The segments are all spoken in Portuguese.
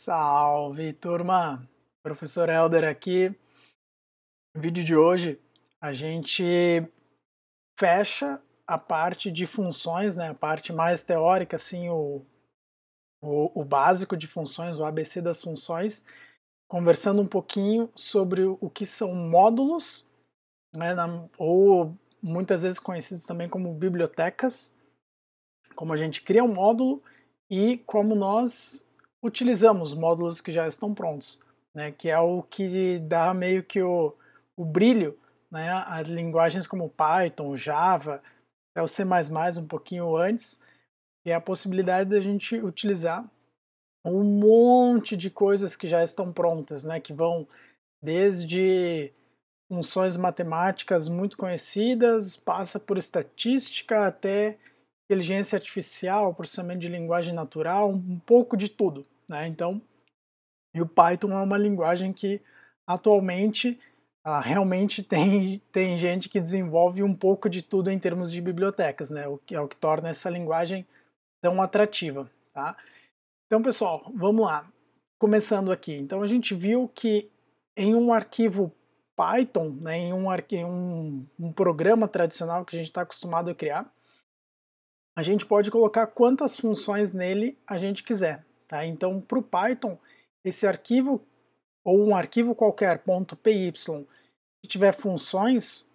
Salve, turma! Professor Helder aqui. No vídeo de hoje, a gente fecha a parte de funções, né? A parte mais teórica, assim, o básico de funções, o ABC das funções, conversando um pouquinho sobre o que são módulos, né? Ou muitas vezes conhecidos também como bibliotecas, como a gente cria um módulo e como nós utilizamos módulos que já estão prontos, né, que é o que dá meio que o brilho, né, as linguagens como Python, Java, até o C++ um pouquinho antes, e é a possibilidade da gente utilizar um monte de coisas que já estão prontas, né, que vão desde funções matemáticas muito conhecidas, passa por estatística até inteligência artificial, processamento de linguagem natural, um pouco de tudo, né? Então, e o Python é uma linguagem que atualmente realmente tem gente que desenvolve um pouco de tudo em termos de bibliotecas, né? O que é o que torna essa linguagem tão atrativa, tá? Então, pessoal, vamos lá. Começando aqui. Então, a gente viu que em um arquivo Python, né, em um programa tradicional que a gente está acostumado a criar, a gente pode colocar quantas funções nele a gente quiser. Tá? Então, para o Python, esse arquivo, ou um arquivo qualquer, .py, que tiver funções,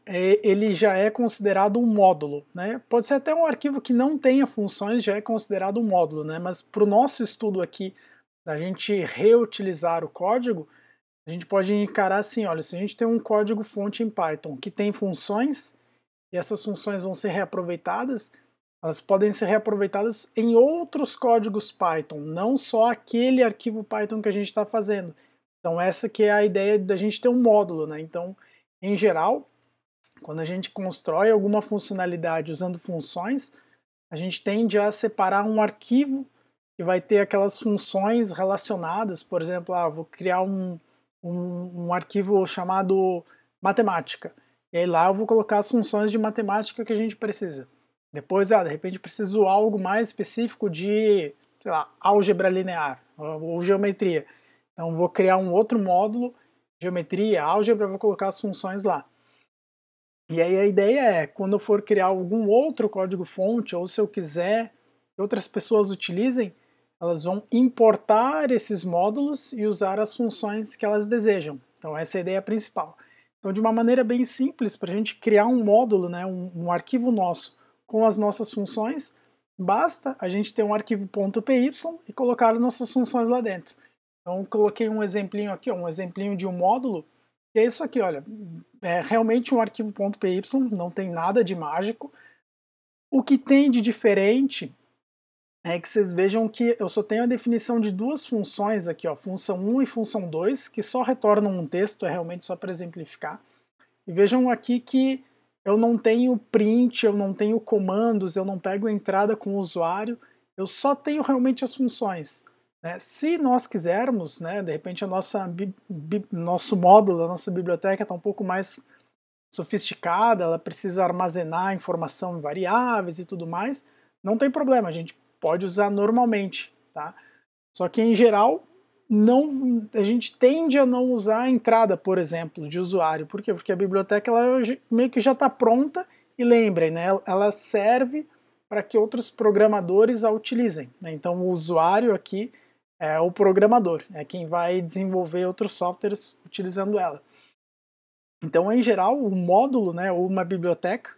ele já é considerado um módulo. Né? Pode ser até um arquivo que não tenha funções, já é considerado um módulo, né? Mas para o nosso estudo aqui, da gente reutilizar o código, a gente pode encarar assim, olha, se a gente tem um código fonte em Python que tem funções, e essas funções vão ser reaproveitadas, elas podem ser reaproveitadas em outros códigos Python, não só aquele arquivo Python que a gente está fazendo. Então essa que é a ideia da gente ter um módulo, né? Então, em geral, quando a gente constrói alguma funcionalidade usando funções, a gente tende a separar um arquivo que vai ter aquelas funções relacionadas, por exemplo, vou criar um arquivo chamado matemática, e aí lá eu vou colocar as funções de matemática que a gente precisa. Depois, de repente preciso algo mais específico de, sei lá, álgebra linear ou geometria. Então vou criar um outro módulo, geometria, álgebra, vou colocar as funções lá. E aí a ideia é, quando eu for criar algum outro código-fonte, ou se eu quiser que outras pessoas utilizem, elas vão importar esses módulos e usar as funções que elas desejam. Então essa é a ideia principal. Então de uma maneira bem simples, para a gente criar um módulo, né, um arquivo nosso com as nossas funções, basta a gente ter um arquivo .py e colocar as nossas funções lá dentro. Então coloquei um exemplinho aqui, um exemplinho de um módulo, e é isso aqui, olha, é realmente um arquivo .py, não tem nada de mágico. O que tem de diferente é que vocês vejam que eu só tenho a definição de duas funções aqui, ó, função 1 e função 2, que só retornam um texto, é realmente só para exemplificar. E vejam aqui que eu não tenho print, eu não tenho comandos, eu não pego entrada com o usuário, eu só tenho realmente as funções. Né? Se nós quisermos, né, de repente nosso módulo, a nossa biblioteca está um pouco mais sofisticada, ela precisa armazenar informação em variáveis e tudo mais, não tem problema, a gente pode usar normalmente, tá? Só que em geral a gente tende a não usar a entrada, por exemplo, de usuário. Por quê? Porque a biblioteca ela meio que já está pronta e lembrem, né? Ela serve para que outros programadores a utilizem. Né? Então o usuário aqui é o programador, é quem vai desenvolver outros softwares utilizando ela. Então, em geral, o módulo, né, ou uma biblioteca,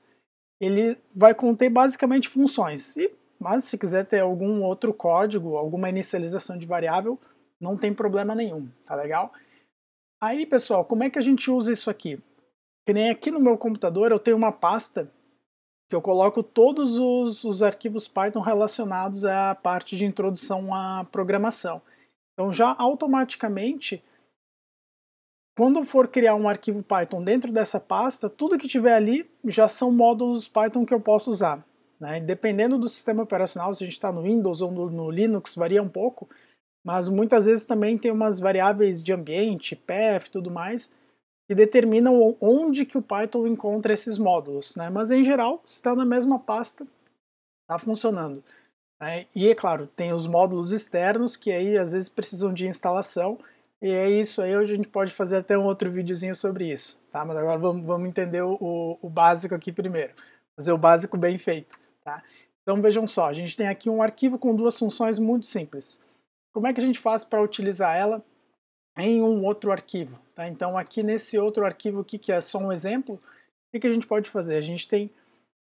ele vai conter basicamente funções. Mas se quiser ter algum outro código, alguma inicialização de variável, não tem problema nenhum, tá legal? Aí, pessoal, como é que a gente usa isso aqui? Que nem aqui no meu computador eu tenho uma pasta que eu coloco todos os arquivos Python relacionados à parte de introdução à programação. Então já automaticamente, quando eu for criar um arquivo Python dentro dessa pasta, tudo que tiver ali já são módulos Python que eu posso usar. Né? Dependendo do sistema operacional, se a gente está no Windows ou no Linux, varia um pouco, mas muitas vezes também tem umas variáveis de ambiente, path e tudo mais, que determinam onde que o Python encontra esses módulos. Né? Mas em geral, se está na mesma pasta, está funcionando. né? E é claro, tem os módulos externos que aí às vezes precisam de instalação, e é isso aí, hoje a gente pode fazer até um outro videozinho sobre isso, tá? Mas agora vamos entender o básico aqui primeiro, fazer o básico bem feito, tá? Então vejam só, a gente tem aqui um arquivo com duas funções muito simples. Como é que a gente faz para utilizar ela em um outro arquivo? Tá? Então aqui nesse outro arquivo aqui, que é só um exemplo, o que a gente pode fazer? A gente tem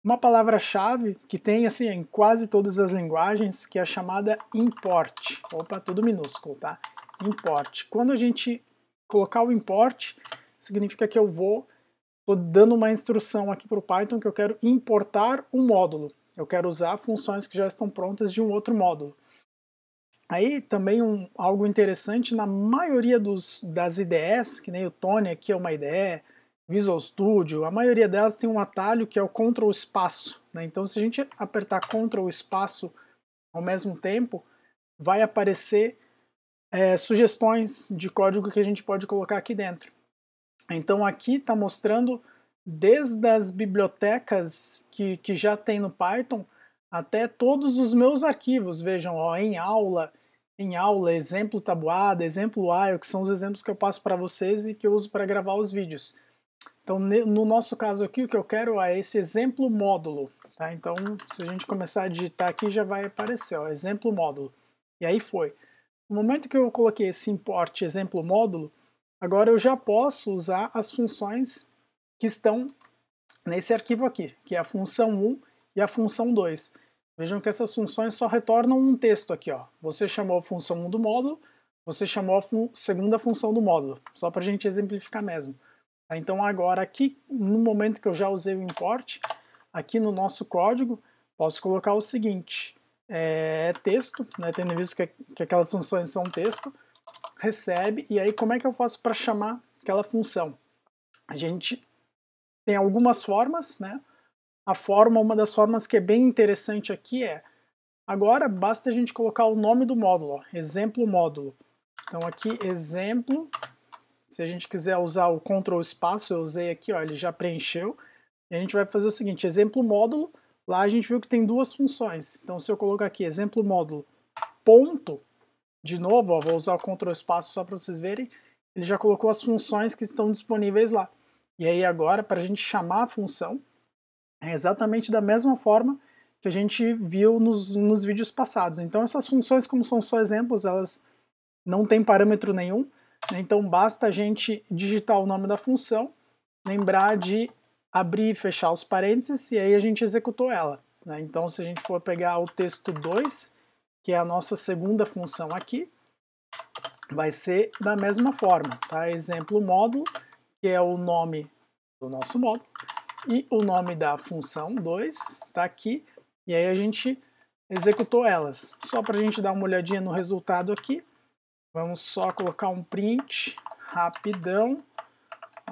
uma palavra-chave que tem assim em quase todas as linguagens, que é a chamada import. Opa, tudo minúsculo, tá? Import. Quando a gente colocar o import, significa que estou dando uma instrução aqui para o Python que eu quero importar um módulo. Eu quero usar funções que já estão prontas de um outro módulo. Aí também algo interessante, na maioria das IDEs, que nem o Tony aqui é uma IDE, Visual Studio, a maioria delas tem um atalho que é o Ctrl espaço, né? Então se a gente apertar Ctrl espaço ao mesmo tempo, vai aparecer sugestões de código que a gente pode colocar aqui dentro. Então aqui está mostrando desde as bibliotecas que já tem no Python até todos os meus arquivos. Vejam, ó, em aula, exemplo tabuada, exemplo while, que são os exemplos que eu passo para vocês e que eu uso para gravar os vídeos. Então no nosso caso aqui o que eu quero é esse exemplo módulo. Tá? Então se a gente começar a digitar aqui já vai aparecer, ó, exemplo módulo. E aí foi. No momento que eu coloquei esse import exemplo módulo, agora eu já posso usar as funções que estão nesse arquivo aqui, que é a função 1 e a função 2. Vejam que essas funções só retornam um texto aqui, ó. Você chamou a função 1 do módulo, você chamou a segunda função do módulo, só para a gente exemplificar mesmo. Então agora aqui, no momento que eu já usei o import, aqui no nosso código, posso colocar o seguinte, texto, né, tendo visto que aquelas funções são texto, recebe, e aí como é que eu faço para chamar aquela função? A gente tem algumas formas, né? Uma das formas que é bem interessante aqui agora basta a gente colocar o nome do módulo, ó, exemplo módulo. Então aqui exemplo, se a gente quiser usar o Ctrl espaço, eu usei aqui, ó, ele já preencheu. E a gente vai fazer o seguinte, exemplo módulo, lá a gente viu que tem duas funções. Então se eu colocar aqui exemplo módulo ponto, de novo, ó, vou usar o Ctrl espaço só para vocês verem, ele já colocou as funções que estão disponíveis lá. E aí agora, para a gente chamar a função, é exatamente da mesma forma que a gente viu nos vídeos passados. Então essas funções, como são só exemplos, elas não têm parâmetro nenhum, né? Então basta a gente digitar o nome da função, lembrar de abrir e fechar os parênteses, e aí a gente executou ela, né? Então se a gente for pegar o texto 2, que é a nossa segunda função aqui, vai ser da mesma forma, tá? Exemplo módulo, que é o nome do nosso módulo, e o nome da função 2 está aqui, e aí a gente executou elas. Só para a gente dar uma olhadinha no resultado aqui, vamos só colocar um print rapidão.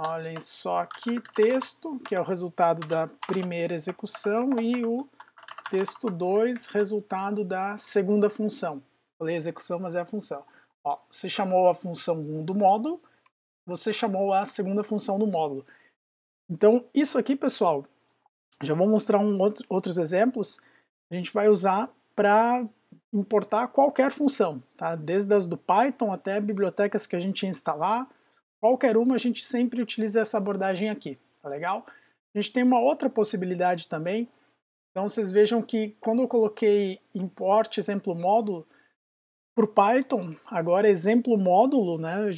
Olhem só aqui, texto, que é o resultado da primeira execução, e o texto 2, resultado da segunda função. Falei execução, mas é a função. Ó, você chamou a função 1 do módulo, você chamou a segunda função do módulo. Então, isso aqui, pessoal, já vou mostrar outros exemplos, a gente vai usar para importar qualquer função, tá? Desde as do Python até bibliotecas que a gente instalar, qualquer uma a gente sempre utiliza essa abordagem aqui, tá legal? A gente tem uma outra possibilidade também, então vocês vejam que quando eu coloquei import exemplo módulo, para o Python, agora exemplo módulo, né,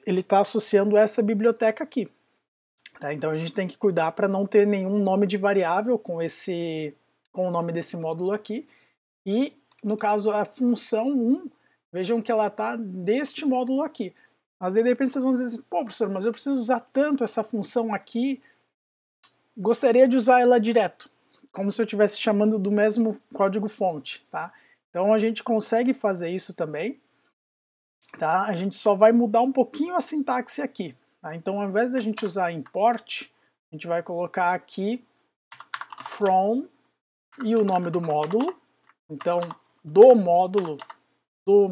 ele está associando essa biblioteca aqui. Tá? Então a gente tem que cuidar para não ter nenhum nome de variável com o nome desse módulo aqui. E no caso a função 1, vejam que ela está deste módulo aqui. Mas aí de repente vocês vão dizer assim, pô professor, mas eu preciso usar tanto essa função aqui, gostaria de usar ela direto, como se eu estivesse chamando do mesmo código fonte, tá? Então a gente consegue fazer isso também, tá? A gente só vai mudar um pouquinho a sintaxe aqui. Tá? Então, ao invés da gente usar import, a gente vai colocar aqui from e o nome do módulo. Então, do módulo, do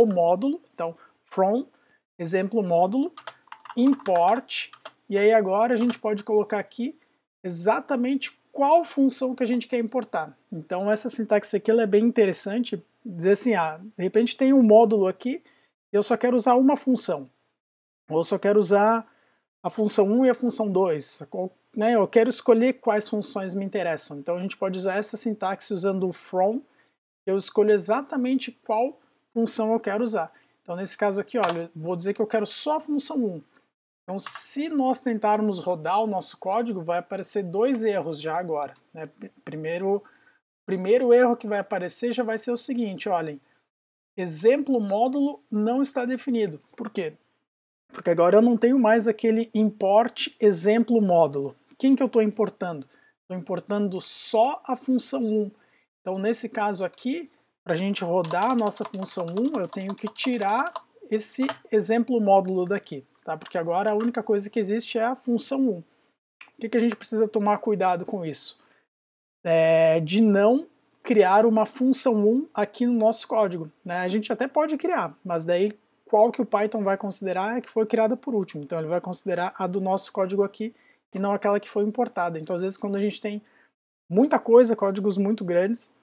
módulo. Então, from, exemplo módulo, import. E aí agora a gente pode colocar aqui exatamente qual função que a gente quer importar. Então essa sintaxe aqui ela é bem interessante, dizer assim, de repente tem um módulo aqui, eu só quero usar uma função, ou só quero usar a função 1 e a função 2, né, eu quero escolher quais funções me interessam. Então a gente pode usar essa sintaxe usando o from, eu escolho exatamente qual função eu quero usar. Então nesse caso aqui, olha, vou dizer que eu quero só a função 1. Então se nós tentarmos rodar o nosso código, vai aparecer dois erros já agora, né? Primeiro erro que vai aparecer já vai ser o seguinte, olhem, exemplo módulo não está definido. Por quê? Porque agora eu não tenho mais aquele import exemplo módulo. Quem que eu estou importando? Estou importando só a função 1. Então nesse caso aqui, para a gente rodar a nossa função 1, eu tenho que tirar esse exemplo módulo daqui, tá? Porque agora a única coisa que existe é a função 1. O que a gente precisa tomar cuidado com isso? De não criar uma função 1 aqui no nosso código, né? A gente até pode criar, mas daí qual que o Python vai considerar é que foi criada por último. Então ele vai considerar a do nosso código aqui e não aquela que foi importada. Então às vezes quando a gente tem muita coisa, códigos muito grandes,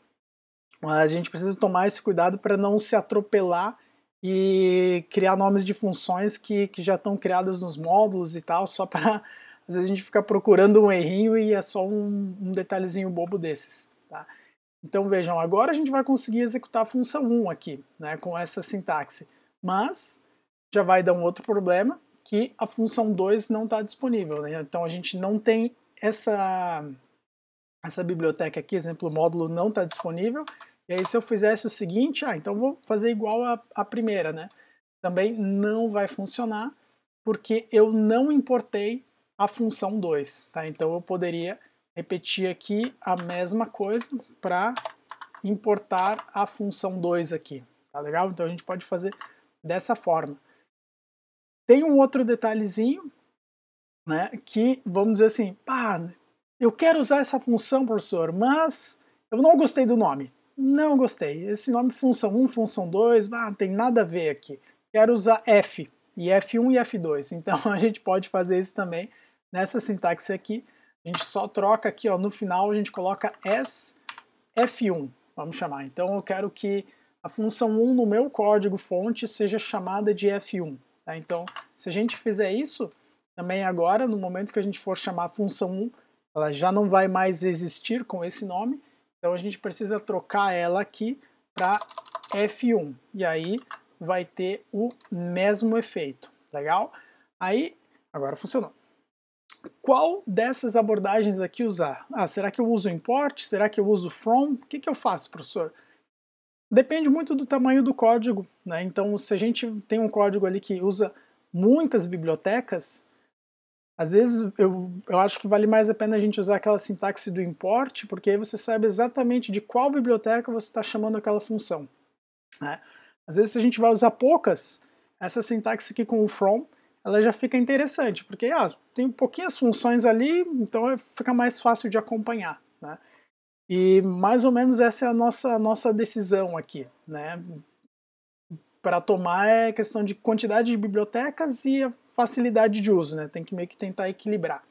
a gente precisa tomar esse cuidado para não se atropelar e criar nomes de funções que já estão criadas nos módulos e tal, só para às vezes a gente ficar procurando um errinho e é só um detalhezinho bobo desses. Tá? Então vejam, agora a gente vai conseguir executar a função 1 aqui, né, com essa sintaxe, mas já vai dar um outro problema, que a função 2 não está disponível. Né? Então a gente não tem essa biblioteca aqui, exemplo módulo, não está disponível. E aí se eu fizesse o seguinte, então vou fazer igual a primeira, né? Também não vai funcionar, porque eu não importei a função 2, tá? Então eu poderia repetir aqui a mesma coisa para importar a função 2 aqui, tá legal? Então a gente pode fazer dessa forma. Tem um outro detalhezinho, né, que vamos dizer assim, eu quero usar essa função, professor, mas eu não gostei do nome. Não gostei. Esse nome função 1, função 2, não tem nada a ver aqui. Quero usar F, e F1 e F2. Então a gente pode fazer isso também nessa sintaxe aqui. A gente só troca aqui, ó, no final a gente coloca as F1, vamos chamar. Então eu quero que a função 1 no meu código fonte seja chamada de F1. Tá? Então se a gente fizer isso, também agora, no momento que a gente for chamar a função 1, ela já não vai mais existir com esse nome, então a gente precisa trocar ela aqui para F1, e aí vai ter o mesmo efeito, legal? Aí, agora funcionou. Qual dessas abordagens aqui usar? Será que eu uso import? Será que eu uso from? O que eu faço, professor? Depende muito do tamanho do código, né? Então, se a gente tem um código ali que usa muitas bibliotecas, às vezes eu acho que vale mais a pena a gente usar aquela sintaxe do import, porque aí você sabe exatamente de qual biblioteca você está chamando aquela função. Né? Às vezes se a gente vai usar poucas, essa sintaxe aqui com o from, ela já fica interessante, porque tem pouquinhas funções ali, então fica mais fácil de acompanhar. Né? E mais ou menos essa é a nossa decisão aqui. Né? Para tomar é questão de quantidade de bibliotecas e a facilidade de uso, né? Tem que meio que tentar equilibrar.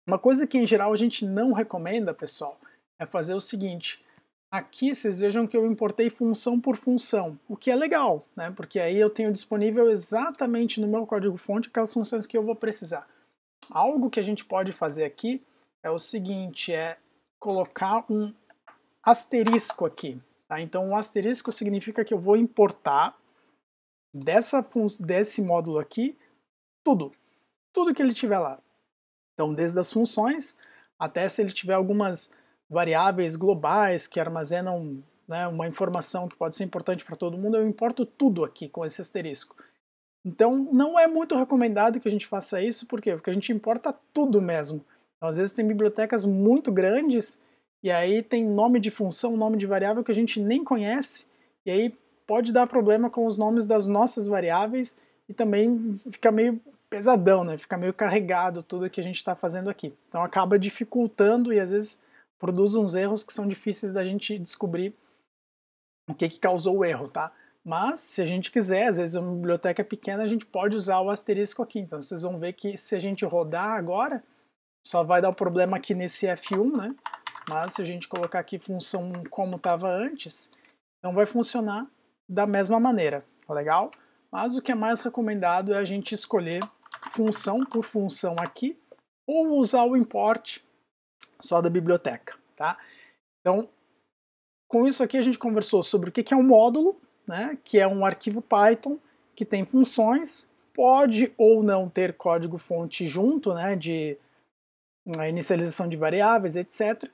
Uma coisa que em geral a gente não recomenda, pessoal, é fazer o seguinte. Aqui vocês vejam que eu importei função por função, o que é legal, né? Porque aí eu tenho disponível exatamente no meu código-fonte aquelas funções que eu vou precisar. Algo que a gente pode fazer aqui é o seguinte, é colocar um asterisco aqui. Tá? Então um asterisco significa que eu vou importar desse módulo aqui tudo que ele tiver lá. Então desde as funções até se ele tiver algumas variáveis globais que armazenam, né, uma informação que pode ser importante para todo mundo, eu importo tudo aqui com esse asterisco. Então não é muito recomendado que a gente faça isso, por quê? Porque a gente importa tudo mesmo. Então, às vezes tem bibliotecas muito grandes e aí tem nome de função, nome de variável que a gente nem conhece, e aí pode dar problema com os nomes das nossas variáveis e também fica meio pesadão, né? Fica meio carregado tudo que a gente está fazendo aqui. Então acaba dificultando e às vezes produz uns erros que são difíceis da gente descobrir o que causou o erro, tá? Mas se a gente quiser, às vezes uma biblioteca pequena, a gente pode usar o asterisco aqui. Então vocês vão ver que se a gente rodar agora, Só vai dar o problema aqui nesse F1, né? Mas se a gente colocar aqui função como estava antes, então vai funcionar da mesma maneira, tá legal? Mas o que é mais recomendado é a gente escolher função por função aqui, ou usar o import só da biblioteca, tá? Então, com isso aqui a gente conversou sobre o que é um módulo, né? Que é um arquivo Python que tem funções, pode ou não ter código-fonte junto, né? De a inicialização de variáveis, etc.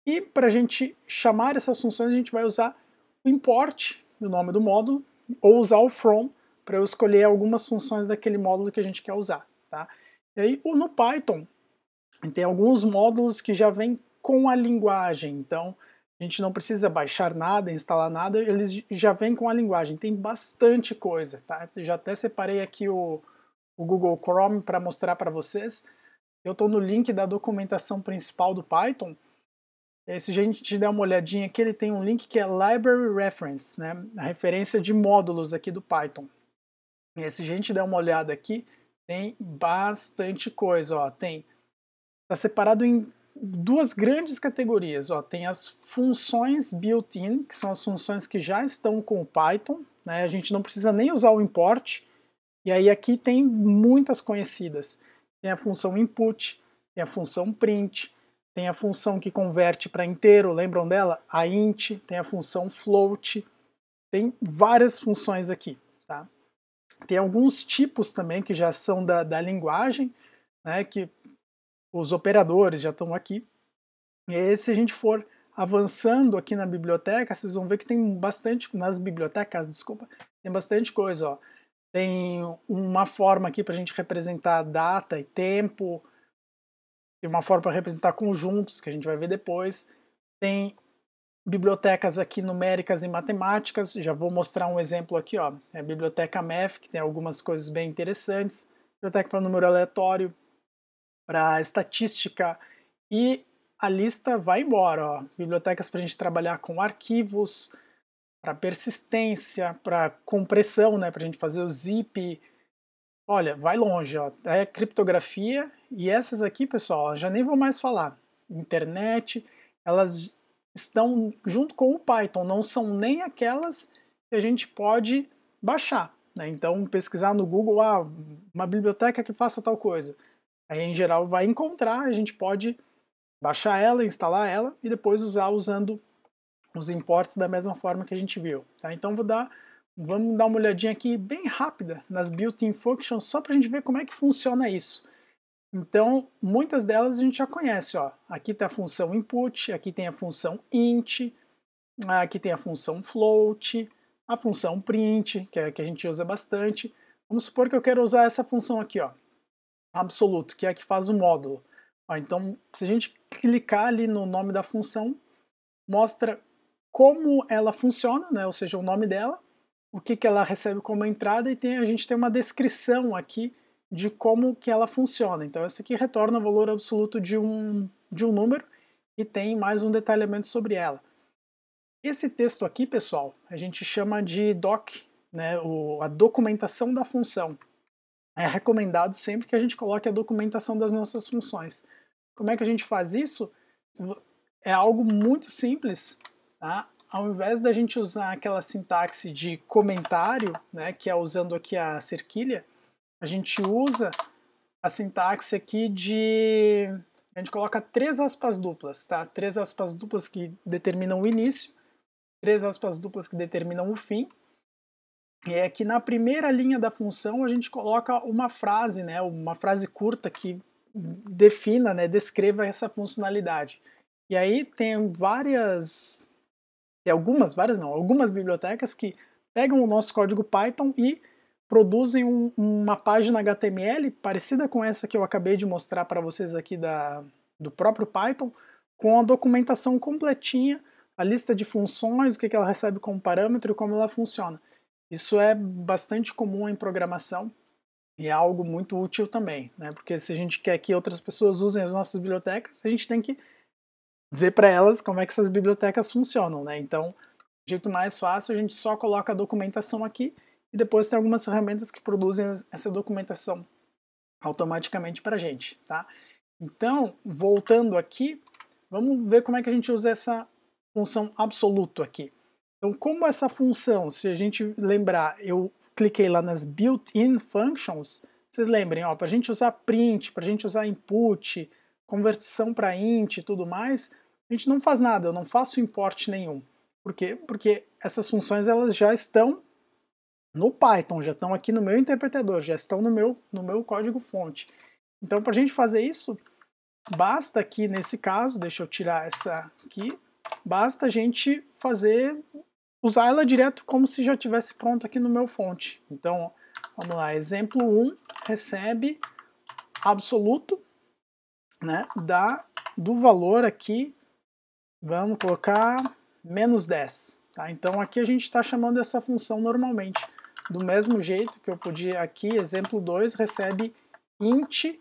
E para a gente chamar essas funções, a gente vai usar o import do nome do módulo, ou usar o from, para eu escolher algumas funções daquele módulo que a gente quer usar. Tá? E aí, no Python, tem alguns módulos que já vêm com a linguagem, então a gente não precisa baixar nada, instalar nada, eles já vêm com a linguagem, tem bastante coisa. Tá? Já até separei aqui o Google Chrome para mostrar para vocês. Eu estou no link da documentação principal do Python. Se a gente der uma olhadinha aqui, ele tem um link que é Library Reference, né? A referência de módulos aqui do Python. E se a gente der uma olhada aqui, tem bastante coisa. Ó. Está separado em duas grandes categorias. Ó. Tem as funções built-in, que são as funções que já estão com o Python. Né? A gente não precisa nem usar o import. E aí aqui tem muitas conhecidas. Tem a função input, tem a função print, tem a função que converte para inteiro, lembram dela? A int, tem a função float, tem várias funções aqui. Tá? Tem alguns tipos também que já são da linguagem, né, que os operadores já estão aqui. E aí, se a gente for avançando aqui na biblioteca, vocês vão ver que tem bastante, nas bibliotecas, desculpa, tem bastante coisa, ó. Tem uma forma aqui para a gente representar data e tempo, tem uma forma para representar conjuntos, que a gente vai ver depois. Tem bibliotecas aqui numéricas e matemáticas, já vou mostrar um exemplo aqui, ó. É a biblioteca Math, que tem algumas coisas bem interessantes. Biblioteca para número aleatório, para estatística, e a lista vai embora, ó. Bibliotecas para a gente trabalhar com arquivos, para persistência, para compressão, né, para a gente fazer o zip. Olha, vai longe, ó. É criptografia, e essas aqui, pessoal, já nem vou mais falar. Internet, elas estão junto com o Python, não são nem aquelas que a gente pode baixar. Né? Então, pesquisar no Google, uma biblioteca que faça tal coisa. Aí, em geral, vai encontrar, a gente pode baixar ela, instalar ela e depois usar usando os imports da mesma forma que a gente viu. Tá? Então vamos dar uma olhadinha aqui bem rápida nas built-in functions só para a gente ver como é que funciona isso. Então, muitas delas a gente já conhece. Ó. Aqui tem a função input, aqui tem a função int, aqui tem a função float, a função print, que é a que a gente usa bastante. Vamos supor que eu quero usar essa função aqui, ó, absoluto, que é a que faz o módulo. Ó, então, se a gente clicar ali no nome da função, mostra como ela funciona, né? Ou seja, o nome dela, o que ela recebe como entrada, e a gente tem uma descrição aqui de como que ela funciona. Então essa aqui retorna o valor absoluto de um número e tem mais um detalhamento sobre ela. Esse texto aqui, pessoal, a gente chama de doc, né? A documentação da função. É recomendado sempre que a gente coloque a documentação das nossas funções. Como é que a gente faz isso? É algo muito simples, tá? Ao invés da gente usar aquela sintaxe de comentário, né, que é usando aqui a cerquilha, a gente usa a sintaxe aqui a gente coloca 3 aspas duplas, tá? 3 aspas duplas que determinam o início, 3 aspas duplas que determinam o fim. E é que na primeira linha da função a gente coloca uma frase, né, uma frase curta que defina, né, descreva essa funcionalidade. E aí tem algumas bibliotecas que pegam o nosso código Python e produzem uma página HTML parecida com essa que eu acabei de mostrar para vocês aqui do próprio Python, com a documentação completinha, a lista de funções, o que ela recebe como parâmetro e como ela funciona. Isso é bastante comum em programação e é algo muito útil também, né? Porque se a gente quer que outras pessoas usem as nossas bibliotecas, a gente tem que dizer para elas como é que essas bibliotecas funcionam, né? Então, o jeito mais fácil, a gente só coloca a documentação aqui e depois tem algumas ferramentas que produzem essa documentação automaticamente para a gente, tá? Então, voltando aqui, vamos ver como é que a gente usa essa função absoluto aqui. Então, como essa função, se a gente lembrar, eu cliquei lá nas built-in functions, vocês lembrem, para a gente usar print, para a gente usar input, conversão para int e tudo mais, a gente não faz nada, eu não faço import nenhum. Por quê? Porque essas funções elas já estão no Python, já estão aqui no meu interpretador, já estão no meu código-fonte. Então, para a gente fazer isso, basta aqui nesse caso, deixa eu tirar essa aqui, basta a gente usar ela direto como se já tivesse pronto aqui no meu fonte. Então, vamos lá, exemplo 1 recebe absoluto, né, do valor aqui, vamos colocar menos 10. Tá? Então aqui a gente está chamando essa função normalmente. Do mesmo jeito que eu podia aqui, exemplo 2, recebe int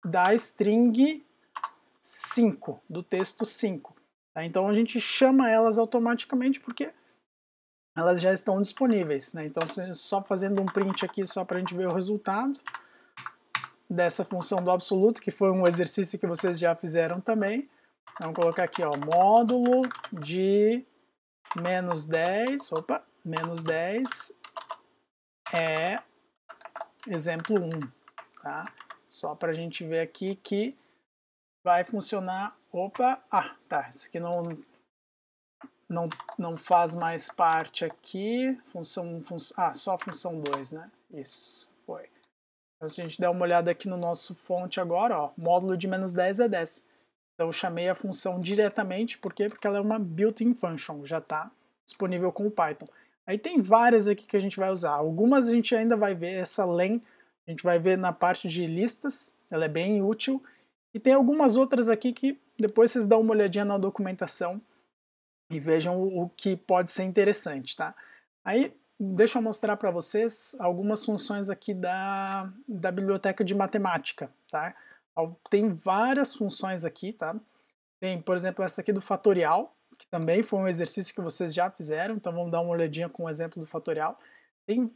da string 5, do texto 5. Tá? Então a gente chama elas automaticamente porque elas já estão disponíveis. Né? Então só fazendo um print aqui só para a gente ver o resultado dessa função do absoluto, que foi um exercício que vocês já fizeram também. Vamos colocar aqui, ó, módulo de menos 10, menos 10 é exemplo 1, tá? Só para a gente ver aqui que vai funcionar, tá, isso aqui não faz mais parte aqui, só a função 2, né? Isso, foi. Então, se a gente der uma olhada aqui no nosso fonte agora, ó, módulo de menos 10 é 10. Então eu chamei a função diretamente, por quê? Porque ela é uma built-in function, já está disponível com o Python. Aí tem várias aqui que a gente vai usar. Algumas a gente ainda vai ver, essa len, a gente vai ver na parte de listas, ela é bem útil. E tem algumas outras aqui que depois vocês dão uma olhadinha na documentação e vejam o que pode ser interessante, tá? Aí, deixa eu mostrar para vocês algumas funções aqui da biblioteca de matemática, tá? Tem várias funções aqui, tá? Tem, por exemplo, essa aqui do fatorial, que também foi um exercício que vocês já fizeram, então vamos dar uma olhadinha com o exemplo do fatorial. Tem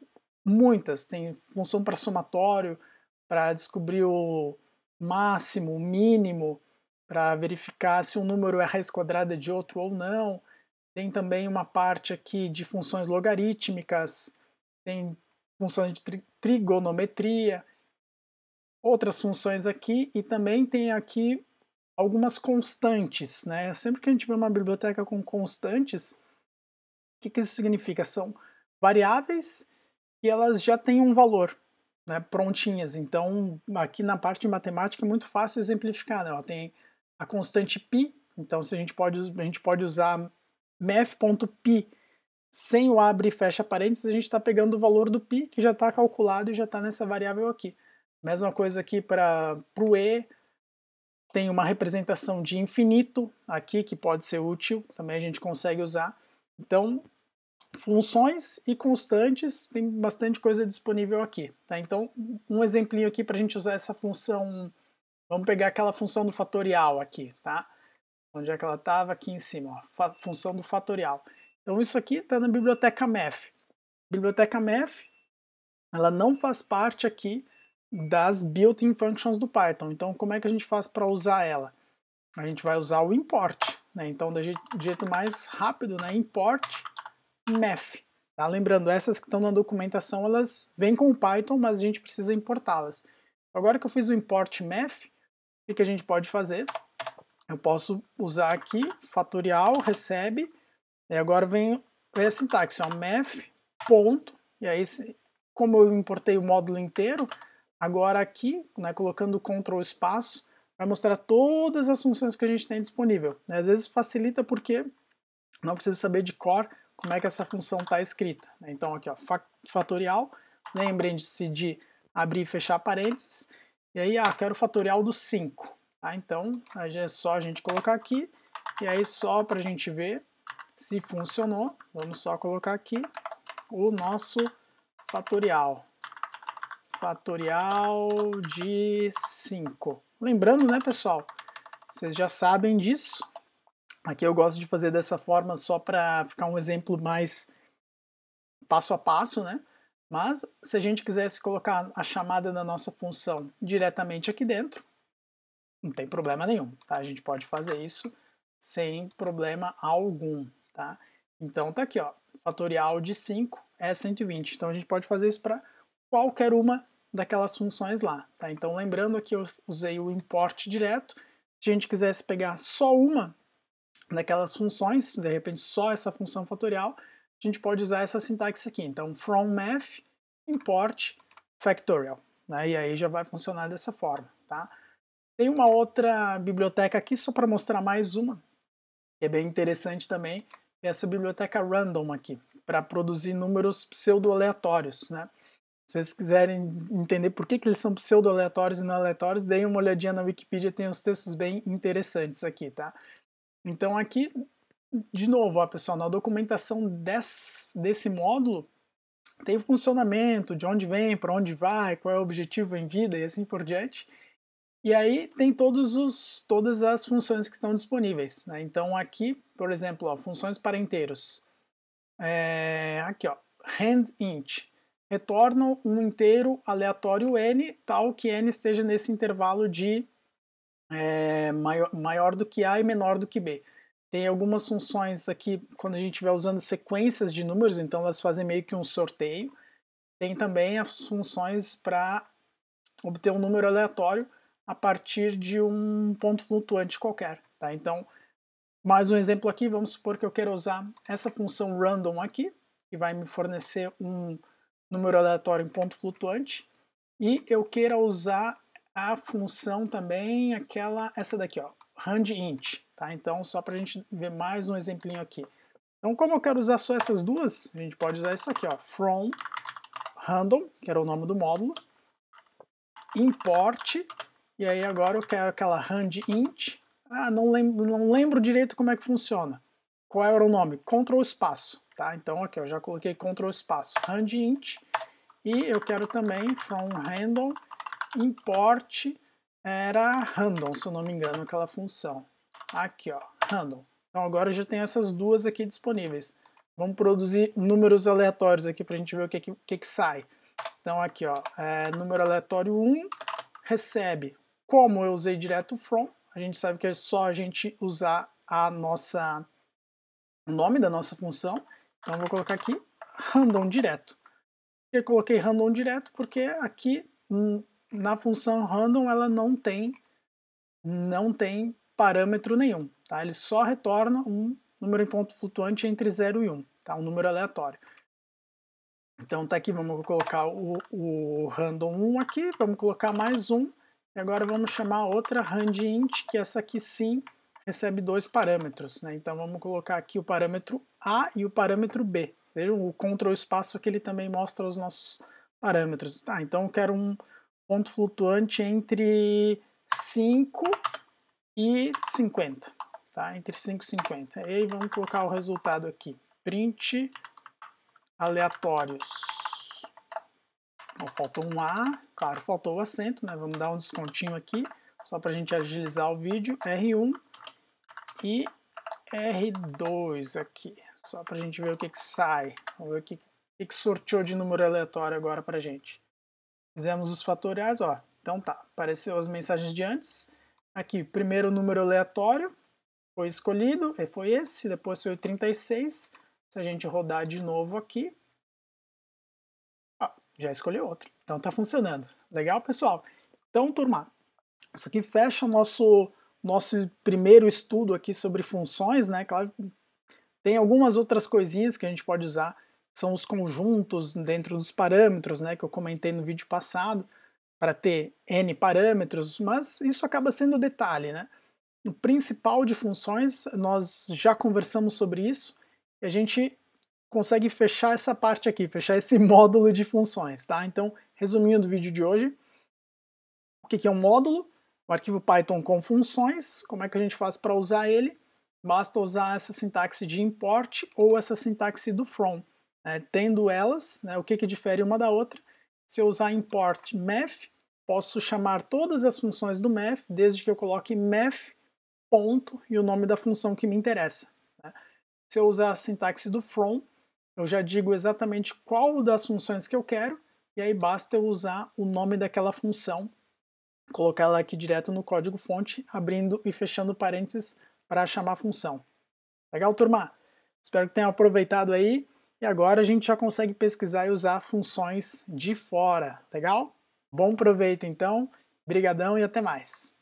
muitas, tem função para somatório, para descobrir o máximo, o mínimo, para verificar se um número é raiz quadrada de outro ou não. Tem também uma parte aqui de funções logarítmicas, tem funções de trigonometria, outras funções aqui, e também tem aqui algumas constantes, né? Sempre que a gente vê uma biblioteca com constantes, o que isso significa? São variáveis que elas já têm um valor, né, prontinhas. Então, aqui na parte de matemática é muito fácil exemplificar, né? Ela tem a constante π, então a gente pode usar math.p sem o abre e fecha parênteses, a gente está pegando o valor do π, que já está calculado e já está nessa variável aqui. Mesma coisa aqui para o e, tem uma representação de infinito aqui, que pode ser útil, também a gente consegue usar. Então, funções e constantes, tem bastante coisa disponível aqui. Tá? Então, um exemplinho aqui para a gente usar essa função, vamos pegar aquela função do fatorial aqui, tá? Onde é que ela estava? Aqui em cima, ó, função do fatorial. Então isso aqui está na biblioteca math. Biblioteca math, ela não faz parte aqui das built-in functions do Python. Então como é que a gente faz para usar ela? A gente vai usar o import, né? Então do jeito mais rápido, né? Import math. Tá? Lembrando, essas que estão na documentação, elas vêm com o Python, mas a gente precisa importá-las. Agora que eu fiz o import math, o que a gente pode fazer? Eu posso usar aqui, fatorial, recebe, e agora vem a sintaxe, ó, math, ponto, e aí como eu importei o módulo inteiro, agora aqui, né, colocando Ctrl espaço, vai mostrar todas as funções que a gente tem disponível. Né? Às vezes facilita porque não precisa saber de cor como é que essa função está escrita. Né? Então aqui, ó, fatorial, lembrem-se de abrir e fechar parênteses, e aí, quero o fatorial do 5. Tá? Então, é só a gente colocar aqui, e aí só para a gente ver se funcionou, vamos só colocar aqui o nosso fatorial. Fatorial de 5. Lembrando, né, pessoal, vocês já sabem disso. Aqui eu gosto de fazer dessa forma só para ficar um exemplo mais passo a passo, né? Mas se a gente quisesse colocar a chamada da nossa função diretamente aqui dentro, não tem problema nenhum, tá? A gente pode fazer isso sem problema algum, tá? Então tá aqui, ó, fatorial de 5 é 120. Então a gente pode fazer isso para qualquer uma daquelas funções lá, tá? Então lembrando aqui eu usei o import direto. Se a gente quisesse pegar só uma daquelas funções, de repente só essa função fatorial, a gente pode usar essa sintaxe aqui. Então from math import factorial, né? E aí já vai funcionar dessa forma, tá? Tem uma outra biblioteca aqui só para mostrar mais uma, que é bem interessante também, é essa biblioteca random aqui, para produzir números pseudo-aleatórios, né? Se vocês quiserem entender por que eles são pseudo-aleatórios e não aleatórios, deem uma olhadinha na Wikipedia, tem uns textos bem interessantes aqui, tá? Então aqui, de novo, ó, pessoal, na documentação desse módulo, tem o funcionamento, de onde vem, para onde vai, qual é o objetivo em vida e assim por diante. E aí tem todas as funções que estão disponíveis, né? Então aqui, por exemplo, ó, funções para inteiros. Aqui, ó, handInt. Retornam um inteiro aleatório n, tal que n esteja nesse intervalo de maior do que a e menor do que b. Tem algumas funções aqui, quando a gente estiver usando sequências de números, então elas fazem meio que um sorteio. Tem também as funções para obter um número aleatório a partir de um ponto flutuante qualquer. Tá? Então, mais um exemplo aqui, vamos supor que eu quero usar essa função random aqui, que vai me fornecer um número aleatório em ponto flutuante, e eu queira usar a função também, essa daqui, ó, handInt. Tá? Então, só para a gente ver mais um exemplinho aqui. Então, como eu quero usar só essas duas, a gente pode usar isso aqui, ó, from random, que era o nome do módulo, import, e aí agora eu quero aquela handInt. Não lembro direito como é que funciona. Qual era o nome? Ctrl espaço, tá? Então aqui eu já coloquei Ctrl espaço handInt, e eu quero também from random import era random, se eu não me engano, aquela função. Aqui, ó, random. Então agora eu já tenho essas duas aqui disponíveis. Vamos produzir números aleatórios aqui para a gente ver o que sai. Então aqui, ó, número aleatório 1 recebe. Como eu usei direto from, a gente sabe que é só a gente usar o nome da nossa função. Então eu vou colocar aqui random direto. Eu coloquei random direto porque aqui na função random ela não tem parâmetro nenhum. Tá? Ele só retorna um número em ponto flutuante entre 0 e 1, tá? Um número aleatório. Então tá aqui, vamos colocar o random 1 aqui, vamos colocar mais um, e agora vamos chamar a outra handInt, que essa aqui sim recebe dois parâmetros, né? Então vamos colocar aqui o parâmetro A e o parâmetro B. Vejam, o Ctrl espaço aqui ele também mostra os nossos parâmetros. Tá, então eu quero um ponto flutuante entre 5 e 50, tá? Entre 5 e 50. E aí vamos colocar o resultado aqui, print aleatórios. Bom, faltou um A, claro, faltou o acento, né? Vamos dar um descontinho aqui, só para a gente agilizar o vídeo. R1 e R2 aqui, só para a gente ver o que sai. Vamos ver o que sorteou de número aleatório agora para a gente. Fizemos os fatoriais, ó. Então tá, apareceu as mensagens de antes. Aqui, primeiro número aleatório foi escolhido, foi esse, depois foi o 36. Se a gente rodar de novo aqui, ó, já escolheu outro. Então tá funcionando. Legal, pessoal? Então, turma, isso aqui fecha o nosso primeiro estudo aqui sobre funções, né? Claro, tem algumas outras coisinhas que a gente pode usar, são os conjuntos dentro dos parâmetros, né? Que eu comentei no vídeo passado, para ter N parâmetros, mas isso acaba sendo detalhe, né? O principal de funções, nós já conversamos sobre isso, e a gente consegue fechar essa parte aqui, fechar esse módulo de funções, tá? Então, resumindo o vídeo de hoje, o que é um módulo? Um arquivo Python com funções, como é que a gente faz para usar ele? Basta usar essa sintaxe de import ou essa sintaxe do from. Né? Tendo elas, né, o que difere uma da outra? Se eu usar import math, posso chamar todas as funções do math, desde que eu coloque math, ponto, e o nome da função que me interessa. Né? Se eu usar a sintaxe do from, eu já digo exatamente qual das funções que eu quero, e aí basta eu usar o nome daquela função colocar ela aqui direto no código-fonte, abrindo e fechando parênteses para chamar a função. Legal, turma? Espero que tenham aproveitado aí. E agora a gente já consegue pesquisar e usar funções de fora. Legal? Bom proveito, então. Brigadão e até mais.